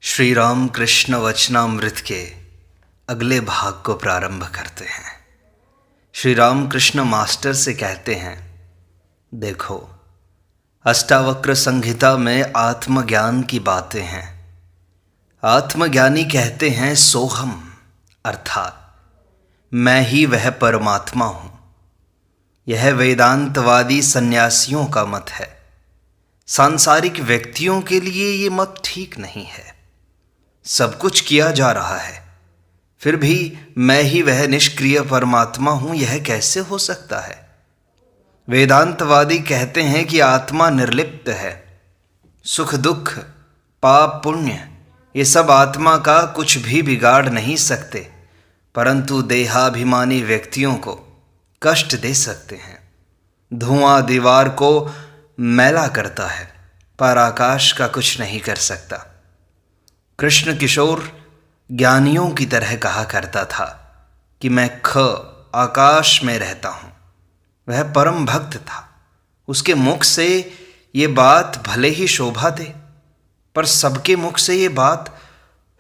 श्री राम कृष्ण वचनामृत के अगले भाग को प्रारंभ करते हैं। श्री राम कृष्ण मास्टर से कहते हैं, देखो अष्टावक्र संहिता में आत्मज्ञान की बातें हैं। आत्मज्ञानी कहते हैं सोहम, अर्थात मैं ही वह परमात्मा हूँ। यह वेदांतवादी सन्यासियों का मत है। सांसारिक व्यक्तियों के लिए ये मत ठीक नहीं है। सब कुछ किया जा रहा है, फिर भी मैं ही वह निष्क्रिय परमात्मा हूं, यह कैसे हो सकता है? वेदांतवादी कहते हैं कि आत्मा निर्लिप्त है। सुख दुख, पाप पुण्य, ये सब आत्मा का कुछ भी बिगाड़ नहीं सकते, परंतु देहाभिमानी व्यक्तियों को कष्ट दे सकते हैं। धुआं दीवार को मैला करता है, पर आकाश का कुछ नहीं कर सकता। कृष्ण किशोर ज्ञानियों की तरह कहा करता था कि मैं आकाश में रहता हूँ। वह परम भक्त था। उसके मुख से ये बात भले ही शोभा दे, पर सबके मुख से ये बात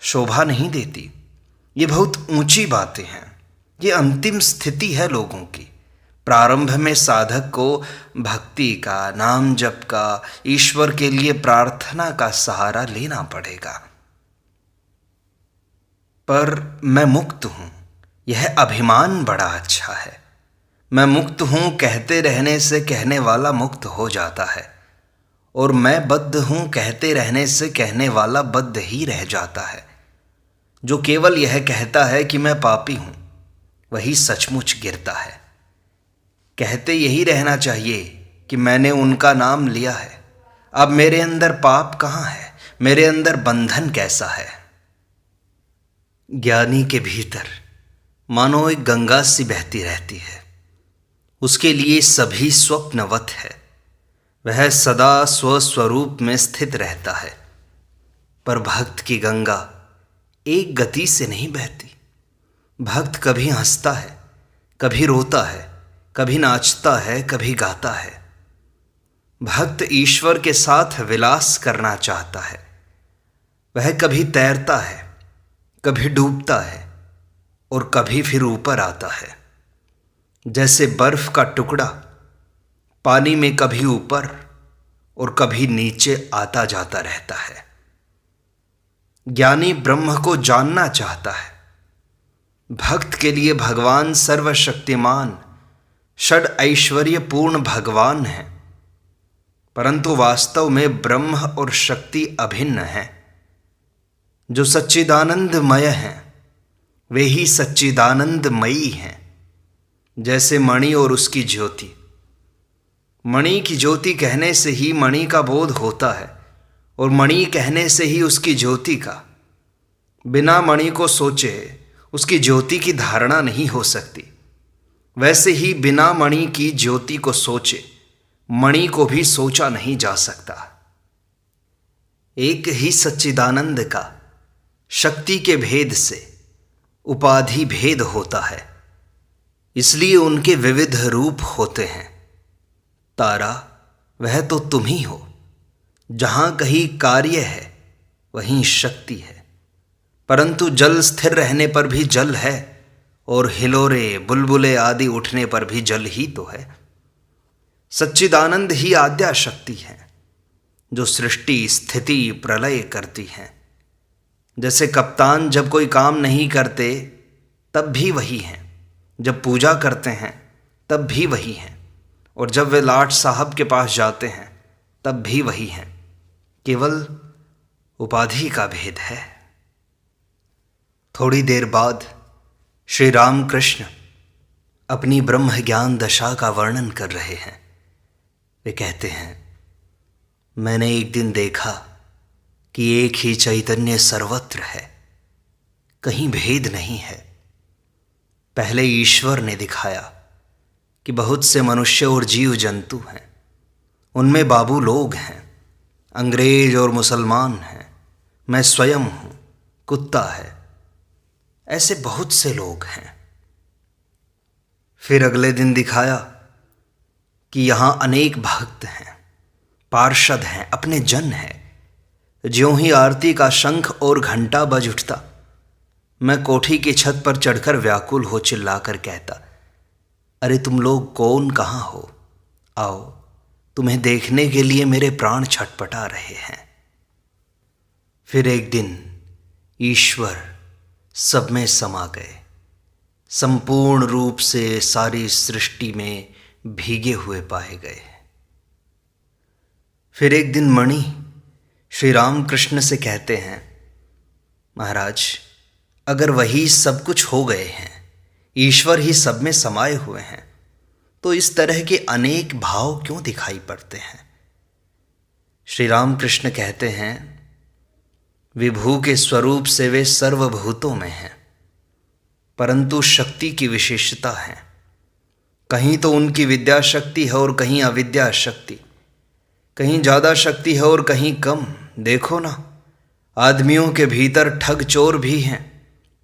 शोभा नहीं देती। ये बहुत ऊंची बातें हैं। ये अंतिम स्थिति है लोगों की। प्रारंभ में साधक को भक्ति का, नाम जप का, ईश्वर के लिए प्रार्थना का सहारा लेना पड़ेगा। पर मैं मुक्त हूँ, यह अभिमान बड़ा अच्छा है। मैं मुक्त हूँ कहते रहने से कहने वाला मुक्त हो जाता है, और मैं बद्ध हूँ कहते रहने से कहने वाला बद्ध ही रह जाता है। जो केवल यह कहता है कि मैं पापी हूँ, वही सचमुच गिरता है। कहते यही रहना चाहिए कि मैंने उनका नाम लिया है। अब मेरे अंदर पाप कहाँ है? मेरे अंदर बंधन कैसा है? ज्ञानी के भीतर मानो एक गंगा सी बहती रहती है। उसके लिए सभी स्वप्नवत है। वह सदा स्वस्वरूप में स्थित रहता है। पर भक्त की गंगा एक गति से नहीं बहती। भक्त कभी हंसता है, कभी रोता है, कभी नाचता है, कभी गाता है। भक्त ईश्वर के साथ विलास करना चाहता है। वह कभी तैरता है, कभी डूबता है, और कभी फिर ऊपर आता है। जैसे बर्फ का टुकड़ा पानी में कभी ऊपर और कभी नीचे आता जाता रहता है। ज्ञानी ब्रह्म को जानना चाहता है। भक्त के लिए भगवान सर्वशक्तिमान, षड ऐश्वर्य पूर्ण भगवान है, परंतु वास्तव में ब्रह्म और शक्ति अभिन्न है। जो सच्चिदानंदमय हैं, वे ही सच्चिदानंदमयी हैं। जैसे मणि और उसकी ज्योति। मणि की ज्योति कहने से ही मणि का बोध होता है, और मणि कहने से ही उसकी ज्योति का। बिना मणि को सोचे उसकी ज्योति की धारणा नहीं हो सकती। वैसे ही बिना मणि की ज्योति को सोचे मणि को भी सोचा नहीं जा सकता। एक ही सच्चिदानंद का शक्ति के भेद से उपाधि भेद होता है, इसलिए उनके विविध रूप होते हैं। तारा वह तो तुम ही हो। जहाँ कहीं कार्य है वहीं शक्ति है, परंतु जल स्थिर रहने पर भी जल है, और हिलोरे बुलबुले आदि उठने पर भी जल ही तो है। सच्चिदानंद ही आद्या शक्ति है, जो सृष्टि स्थिति प्रलय करती है। जैसे कप्तान जब कोई काम नहीं करते तब भी वही हैं, जब पूजा करते हैं तब भी वही हैं, और जब वे लाट साहब के पास जाते हैं तब भी वही हैं। केवल उपाधि का भेद है। थोड़ी देर बाद श्री राम कृष्ण अपनी ब्रह्म ज्ञान दशा का वर्णन कर रहे हैं। वे कहते हैं, मैंने एक दिन देखा कि एक ही चैतन्य सर्वत्र है, कहीं भेद नहीं है। पहले ईश्वर ने दिखाया कि बहुत से मनुष्य और जीव जंतु हैं। उनमें बाबू लोग हैं, अंग्रेज और मुसलमान हैं, मैं स्वयं हूँ, कुत्ता है। ऐसे बहुत से लोग हैं। फिर अगले दिन दिखाया कि यहाँ अनेक भक्त हैं, पार्षद हैं, अपने जन हैं। ज्यों ही आरती का शंख और घंटा बज उठता, मैं कोठी की छत पर चढ़कर व्याकुल हो चिल्लाकर कहता, अरे तुम लोग कौन, कहाँ हो? आओ, तुम्हें देखने के लिए मेरे प्राण छटपटा रहे हैं। फिर एक दिन ईश्वर सब में समा गए, संपूर्ण रूप से सारी सृष्टि में भीगे हुए पाए गए। फिर एक दिन मणि श्री राम कृष्ण से कहते हैं, महाराज, अगर वही सब कुछ हो गए हैं, ईश्वर ही सब में समाये हुए हैं, तो इस तरह के अनेक भाव क्यों दिखाई पड़ते हैं? श्री राम कृष्ण कहते हैं, विभू के स्वरूप से वे सर्वभूतों में हैं, परंतु शक्ति की विशेषता है। कहीं तो उनकी विद्या शक्ति है और कहीं अविद्या शक्ति, कहीं ज़्यादा शक्ति है और कहीं कम। देखो ना, आदमियों के भीतर ठग चोर भी हैं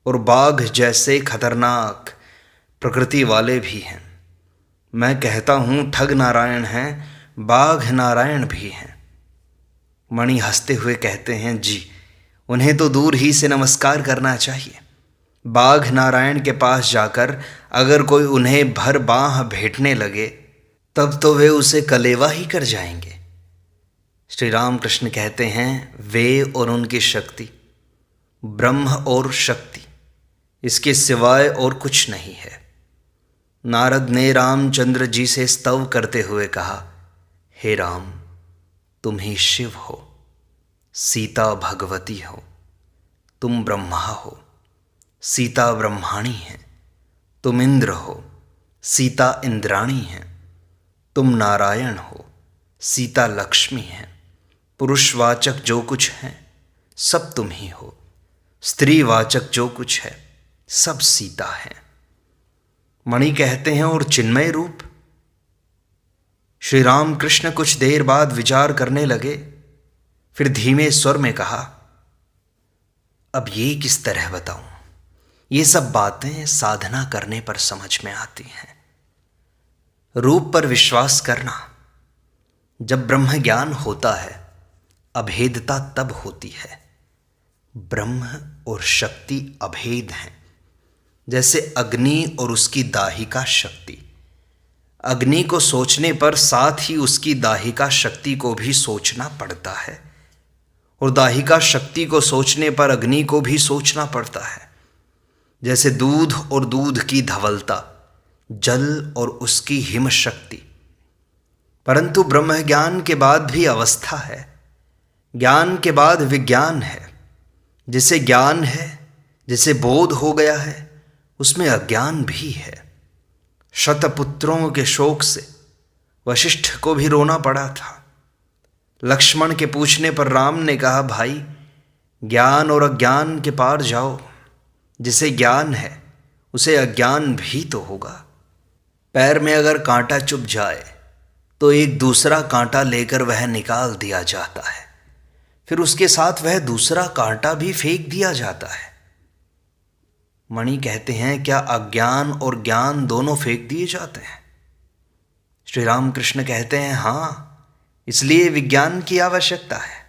और बाघ जैसे खतरनाक प्रकृति वाले भी हैं। मैं कहता हूँ ठग नारायण हैं, बाघ नारायण भी हैं। मणि हंसते हुए कहते हैं, जी, उन्हें तो दूर ही से नमस्कार करना चाहिए। बाघ नारायण के पास जाकर अगर कोई उन्हें भर बाँह भेंटने लगे, तब तो वे उसे कलेवा ही कर जाएंगे। श्री राम कृष्ण कहते हैं, वे और उनकी शक्ति ब्रह्म और शक्ति, इसके सिवाय और कुछ नहीं है। नारद ने रामचंद्र जी से स्तव करते हुए कहा, हे राम, तुम ही शिव हो, सीता भगवती हो, तुम ब्रह्मा हो, सीता ब्रह्माणी है, तुम इंद्र हो, सीता इंद्राणी है, तुम नारायण हो, सीता लक्ष्मी है। पुरुषवाचक जो कुछ है सब तुम ही हो, स्त्रीवाचक जो कुछ है सब सीता है। मणि कहते हैं, और चिन्मय रूप? श्री राम कृष्ण कुछ देर बाद विचार करने लगे, फिर धीमे स्वर में कहा, अब ये किस तरह बताऊं? ये सब बातें साधना करने पर समझ में आती हैं। रूप पर विश्वास करना, जब ब्रह्म ज्ञान होता है, अभेदता तब होती है। ब्रह्म और शक्ति अभेद हैं, जैसे अग्नि और उसकी दाहिका शक्ति। अग्नि को सोचने पर साथ ही उसकी दाहिका शक्ति को भी सोचना पड़ता है, और दाहिका शक्ति को सोचने पर अग्नि को भी सोचना पड़ता है। जैसे दूध और दूध की धवलता, जल और उसकी हिम शक्ति। परंतु ब्रह्म ज्ञान के बाद भी अवस्था है, ज्ञान के बाद विज्ञान है। जिसे ज्ञान है, जिसे बोध हो गया है, उसमें अज्ञान भी है। शतपुत्रों के शोक से वशिष्ठ को भी रोना पड़ा था। लक्ष्मण के पूछने पर राम ने कहा, भाई, ज्ञान और अज्ञान के पार जाओ। जिसे ज्ञान है उसे अज्ञान भी तो होगा। पैर में अगर कांटा चुभ जाए तो एक दूसरा कांटा लेकर वह निकाल दिया जाता है, फिर उसके साथ वह दूसरा कांटा भी फेंक दिया जाता है। मणि कहते हैं, क्या अज्ञान और ज्ञान दोनों फेंक दिए जाते हैं? श्री राम कृष्ण कहते हैं, हाँ, इसलिए विज्ञान की आवश्यकता है।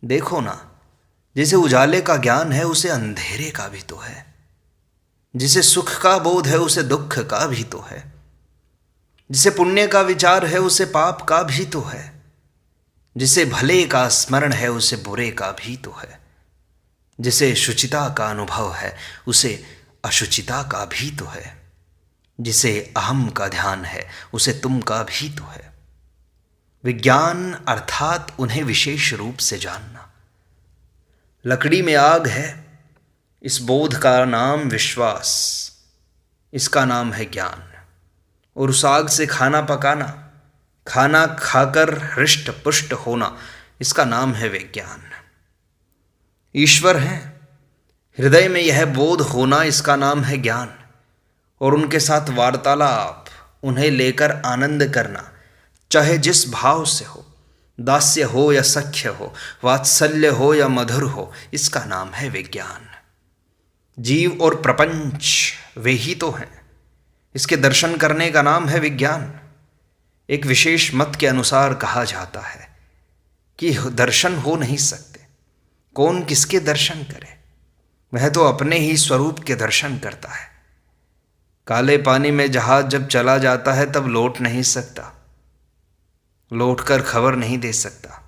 देखो ना, जिसे उजाले का ज्ञान है उसे अंधेरे का भी तो है, जिसे सुख का बोध है उसे दुख का भी तो है, जिसे पुण्य का विचार है उसे पाप का भी तो है, जिसे भले का स्मरण है उसे बुरे का भी तो है, जिसे शुचिता का अनुभव है उसे अशुचिता का भी तो है, जिसे अहम का ध्यान है उसे तुम का भी तो है। विज्ञान अर्थात उन्हें विशेष रूप से जानना। लकड़ी में आग है, इस बोध का नाम विश्वास, इसका नाम है ज्ञान। और उस आग से खाना पकाना, खाना खाकर हृष्ट पुष्ट होना, इसका नाम है विज्ञान। ईश्वर हैं, हृदय में यह बोध होना, इसका नाम है ज्ञान। और उनके साथ वार्तालाप, उन्हें लेकर आनंद करना, चाहे जिस भाव से हो, दास्य हो या सख्य हो, वात्सल्य हो या मधुर हो, इसका नाम है विज्ञान। जीव और प्रपंच वे ही तो हैं, इसके दर्शन करने का नाम है विज्ञान। एक विशेष मत के अनुसार कहा जाता है कि दर्शन हो नहीं सकते, कौन किसके दर्शन करे? वह तो अपने ही स्वरूप के दर्शन करता है। काले पानी में जहाज जब चला जाता है तब लौट नहीं सकता, लौटकर खबर नहीं दे सकता।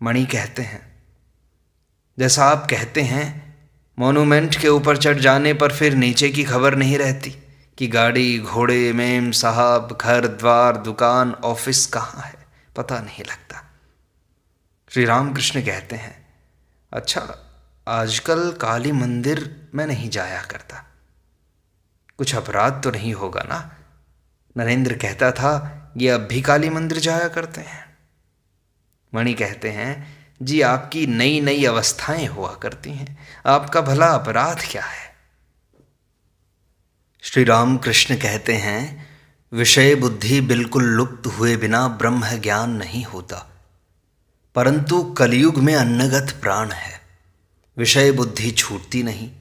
मणि कहते हैं, जैसा आप कहते हैं मॉन्यूमेंट के ऊपर चढ़ जाने पर फिर नीचे की खबर नहीं रहती कि गाड़ी, घोड़े, मेम साहब, घर द्वार, दुकान, ऑफिस कहाँ है, पता नहीं लगता। श्री रामकृष्ण कहते हैं, अच्छा आजकल काली मंदिर में नहीं जाया करता, कुछ अपराध तो नहीं होगा ना? नरेंद्र कहता था, ये अब भी काली मंदिर जाया करते हैं। मणि कहते हैं, जी आपकी नई नई अवस्थाएं हुआ करती हैं, आपका भला अपराध क्या है? श्री रामकृष्ण कहते हैं, विषय बुद्धि बिल्कुल लुप्त हुए बिना ब्रह्म ज्ञान नहीं होता, परंतु कलयुग में अन्नगत प्राण है। विषय बुद्धि छूटती नहीं।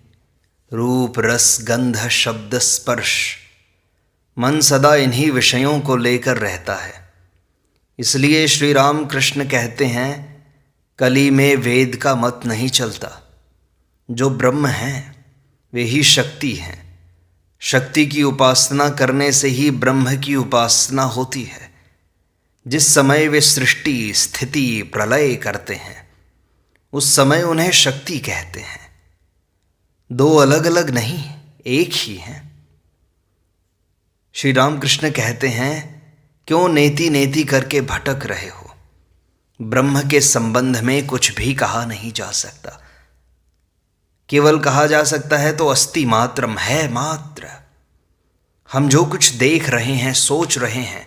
रूप, रस, गंध, शब्द, स्पर्श, मन सदा इन्हीं विषयों को लेकर रहता है। इसलिए श्री रामकृष्ण कहते हैं, कली में वेद का मत नहीं चलता। जो ब्रह्म हैं वे ही शक्ति हैं। शक्ति की उपासना करने से ही ब्रह्म की उपासना होती है। जिस समय वे सृष्टि, स्थिति, प्रलय करते हैं उस समय उन्हें शक्ति कहते हैं। दो अलग अलग नहीं, एक ही हैं। श्री रामकृष्ण कहते हैं, क्यों नेति नेति करके भटक रहे हो? ब्रह्म के संबंध में कुछ भी कहा नहीं जा सकता। केवल कहा जा सकता है तो अस्ति मात्रम, है मात्र। हम जो कुछ देख रहे हैं, सोच रहे हैं,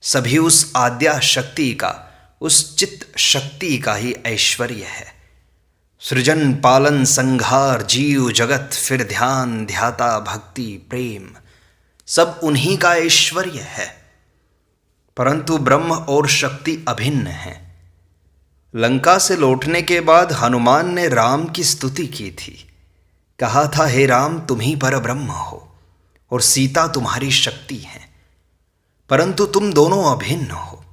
सभी उस आद्या शक्ति का, उस चित्त शक्ति का ही ऐश्वर्य है। सृजन, पालन, संहार, जीव जगत, फिर ध्यान, ध्याता, भक्ति, प्रेम, सब उन्हीं का ऐश्वर्य है। परंतु ब्रह्म और शक्ति अभिन्न हैं। लंका से लौटने के बाद हनुमान ने राम की स्तुति की थी। कहा था, हे राम तुम ही पर ब्रह्म हो और सीता तुम्हारी शक्ति है, परंतु तुम दोनों अभिन्न हो।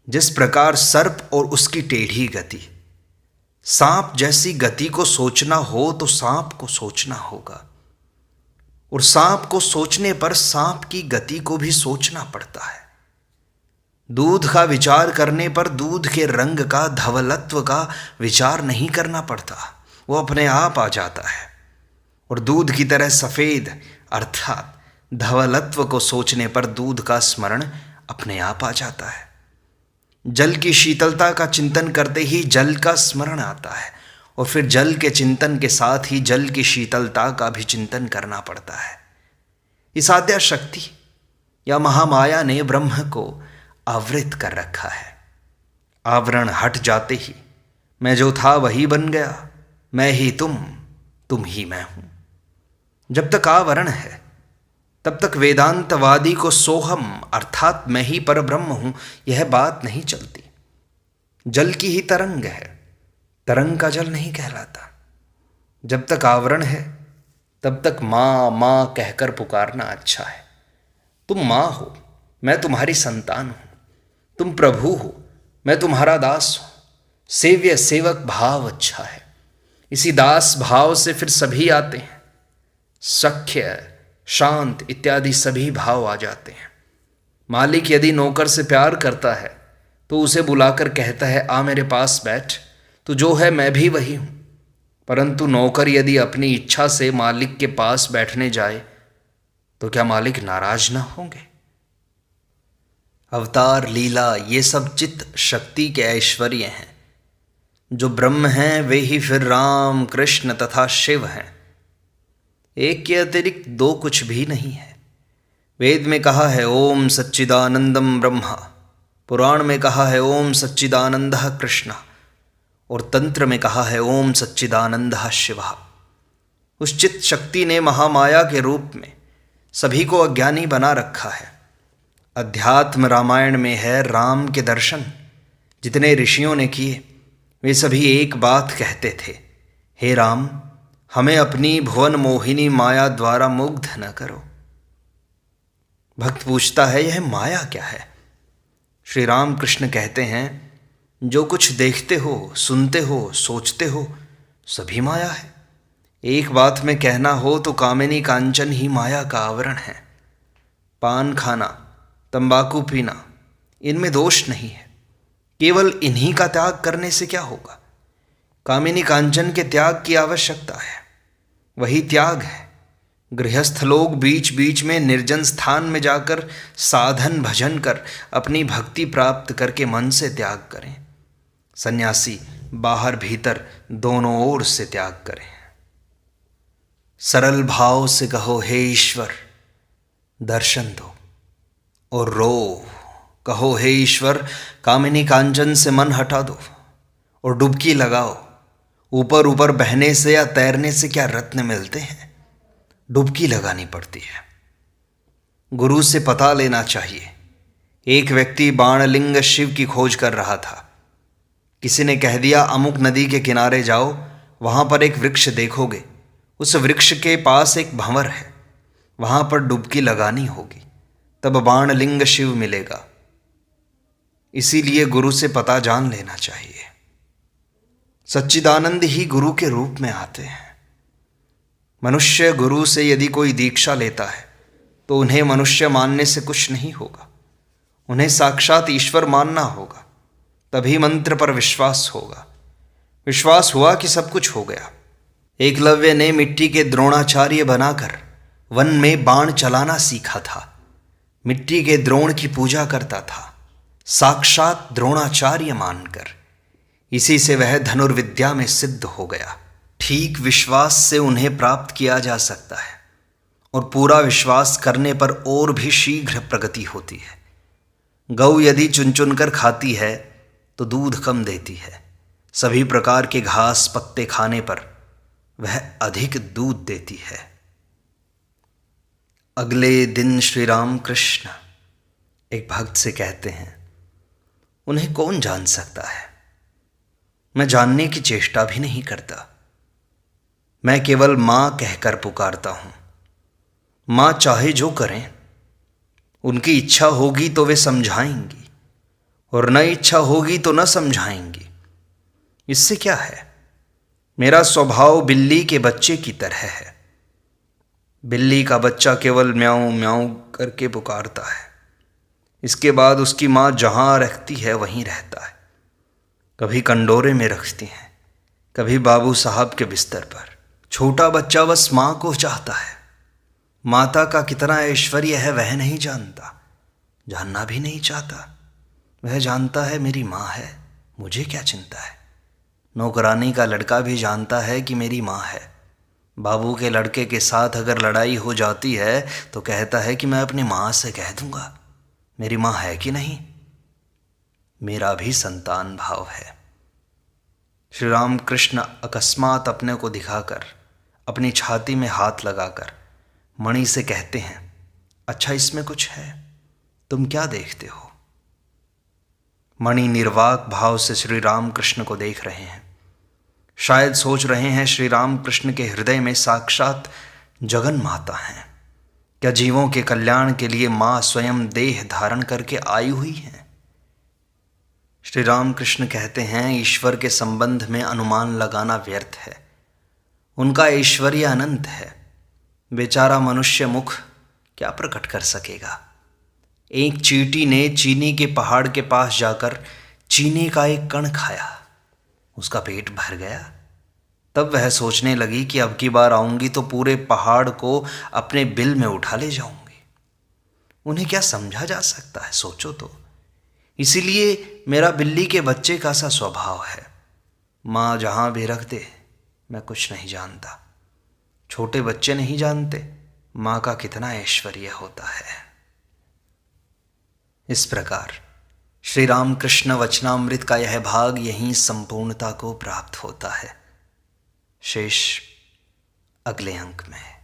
जिस प्रकार सर्प और उसकी टेढ़ी गति, सांप जैसी गति को सोचना हो तो सांप को सोचना होगा, और सांप को सोचने पर सांप की गति को भी सोचना पड़ता है। दूध का विचार करने पर दूध के रंग का, धवलत्व का विचार नहीं करना पड़ता, वो अपने आप आ जाता है। और दूध की तरह सफ़ेद अर्थात धवलत्व को सोचने पर दूध का स्मरण अपने आप आ जाता है। जल की शीतलता का चिंतन करते ही जल का स्मरण आता है, और फिर जल के चिंतन के साथ ही जल की शीतलता का भी चिंतन करना पड़ता है। इस आद्या शक्ति या महामाया ने ब्रह्म को आवृत कर रखा है। आवरण हट जाते ही मैं जो था वही बन गया, मैं ही तुम ही मैं हूं। जब तक आवरण है तब तक वेदांतवादी को सोहम अर्थात मैं ही पर ब्रह्म हूं यह बात नहीं चलती। जल की ही तरंग है, तरंग का जल नहीं कहलाता। जब तक आवरण है तब तक माँ माँ कहकर पुकारना अच्छा है। तुम माँ हो, मैं तुम्हारी संतान हूं। तुम प्रभु हो, मैं तुम्हारा दास हूं। सेव्य सेवक भाव अच्छा है। इसी दास भाव से फिर सभी आते हैं। सख्य, शांत इत्यादि सभी भाव आ जाते हैं। मालिक यदि नौकर से प्यार करता है तो उसे बुलाकर कहता है, आ मेरे पास बैठ, तू जो है मैं भी वही हूं। परंतु नौकर यदि अपनी इच्छा से मालिक के पास बैठने जाए तो क्या मालिक नाराज ना होंगे? अवतार, लीला, ये सब चित्त शक्ति के ऐश्वर्य हैं। जो ब्रह्म हैं वे ही फिर राम, कृष्ण तथा शिव हैं। एक के अतिरिक्त दो कुछ भी नहीं है। वेद में कहा है ओम सच्चिदानंदम ब्रह्मा, पुराण में कहा है ओम सच्चिदानंदः कृष्ण, और तंत्र में कहा है ओम सच्चिदानंदः शिवः। उस चित्त शक्ति ने महामाया के रूप में सभी को अज्ञानी बना रखा है। अध्यात्म रामायण में है राम के दर्शन जितने ऋषियों ने किए वे सभी एक बात कहते थे, हे राम हमें अपनी भुवन मोहिनी माया द्वारा मुग्ध न करो। भक्त पूछता है यह माया क्या है? श्री राम कृष्ण कहते हैं, जो कुछ देखते हो, सुनते हो, सोचते हो, सभी माया है। एक बात में कहना हो तो कामिनी कांचन ही माया का आवरण है। पान खाना, तंबाकू पीना, इनमें दोष नहीं है। केवल इन्हीं का त्याग करने से क्या होगा? कामिनी कांचन के त्याग की आवश्यकता है, वही त्याग है। गृहस्थ लोग बीच बीच में निर्जन स्थान में जाकर साधन भजन कर अपनी भक्ति प्राप्त करके मन से त्याग करें। सन्यासी बाहर भीतर दोनों ओर से त्याग करें। सरल भाव से कहो, हे ईश्वर दर्शन दो, और रो कहो, हे ईश्वर कामिनी कांचन से मन हटा दो, और डुबकी लगाओ। ऊपर ऊपर बहने से या तैरने से क्या रत्न मिलते हैं? डुबकी लगानी पड़ती है। गुरु से पता लेना चाहिए। एक व्यक्ति बाणलिंग शिव की खोज कर रहा था। किसी ने कह दिया, अमुक नदी के किनारे जाओ, वहां पर एक वृक्ष देखोगे, उस वृक्ष के पास एक भंवर है, वहां पर डुबकी लगानी होगी, तब बाणलिंग शिव मिलेगा। इसीलिए गुरु से पता जान लेना चाहिए। सच्चिदानंद ही गुरु के रूप में आते हैं। मनुष्य गुरु से यदि कोई दीक्षा लेता है तो उन्हें मनुष्य मानने से कुछ नहीं होगा, उन्हें साक्षात ईश्वर मानना होगा, तभी मंत्र पर विश्वास होगा। विश्वास हुआ कि सब कुछ हो गया। एकलव्य ने मिट्टी के द्रोणाचार्य बनाकर वन में बाण चलाना सीखा था। मिट्टी के द्रोण की पूजा करता था, साक्षात द्रोणाचार्य मानकर। इसी से वह धनुर्विद्या में सिद्ध हो गया। ठीक विश्वास से उन्हें प्राप्त किया जा सकता है, और पूरा विश्वास करने पर और भी शीघ्र प्रगति होती है। गौ यदि चुन चुन कर खाती है तो दूध कम देती है। सभी प्रकार के घास पत्ते खाने पर वह अधिक दूध देती है। अगले दिन श्री राम कृष्ण एक भक्त से कहते हैं, उन्हें कौन जान सकता है? मैं जानने की चेष्टा भी नहीं करता। मैं केवल मां कहकर पुकारता हूं। मां चाहे जो करें, उनकी इच्छा होगी तो वे समझाएंगी, और न इच्छा होगी तो न समझाएंगी। इससे क्या है? मेरा स्वभाव बिल्ली के बच्चे की तरह है। बिल्ली का बच्चा केवल म्याऊं म्याऊं करके पुकारता है। इसके बाद उसकी मां जहां रखती है वहीं रहता है। कभी कंडोरे में रखती हैं, कभी बाबू साहब के बिस्तर पर। छोटा बच्चा बस मां को चाहता है। माता का कितना ऐश्वर्य है वह नहीं जानता, जानना भी नहीं चाहता। वह जानता है मेरी मां है, मुझे क्या चिंता है। नौकरानी का लड़का भी जानता है कि मेरी मां है। बाबू के लड़के के साथ अगर लड़ाई हो जाती है तो कहता है कि मैं अपनी मां से कह दूंगा मेरी मां है कि नहीं। मेरा भी संतान भाव है। श्री राम कृष्ण अकस्मात अपने को दिखाकर, अपनी छाती में हाथ लगाकर मणि से कहते हैं, अच्छा इसमें कुछ है, तुम क्या देखते हो? मणि निर्वाक भाव से श्री राम कृष्ण को देख रहे हैं। शायद सोच रहे हैं श्री राम कृष्ण के हृदय में साक्षात जगन माता हैं। क्या जीवों के कल्याण के लिए मां स्वयं देह धारण करके आई हुई हैं? श्री राम कृष्ण कहते हैं, ईश्वर के संबंध में अनुमान लगाना व्यर्थ है। उनका ऐश्वर्य अनंत है। बेचारा मनुष्य मुख क्या प्रकट कर सकेगा? एक चींटी ने चीनी के पहाड़ के पास जाकर चीनी का एक कण खाया, उसका पेट भर गया। तब वह सोचने लगी कि अब की बार आऊंगी तो पूरे पहाड़ को अपने बिल में उठा ले जाऊंगी। उन्हें क्या समझा जा सकता है? सोचो तो। इसीलिए मेरा बिल्ली के बच्चे का सा स्वभाव है। माँ जहां भी रख दे, मैं कुछ नहीं जानता। छोटे बच्चे नहीं जानते माँ का कितना ऐश्वर्य होता है। इस प्रकार श्री राम कृष्ण वचनामृत का यह भाग यहीं संपूर्णता को प्राप्त होता है। शेष अगले अंक में।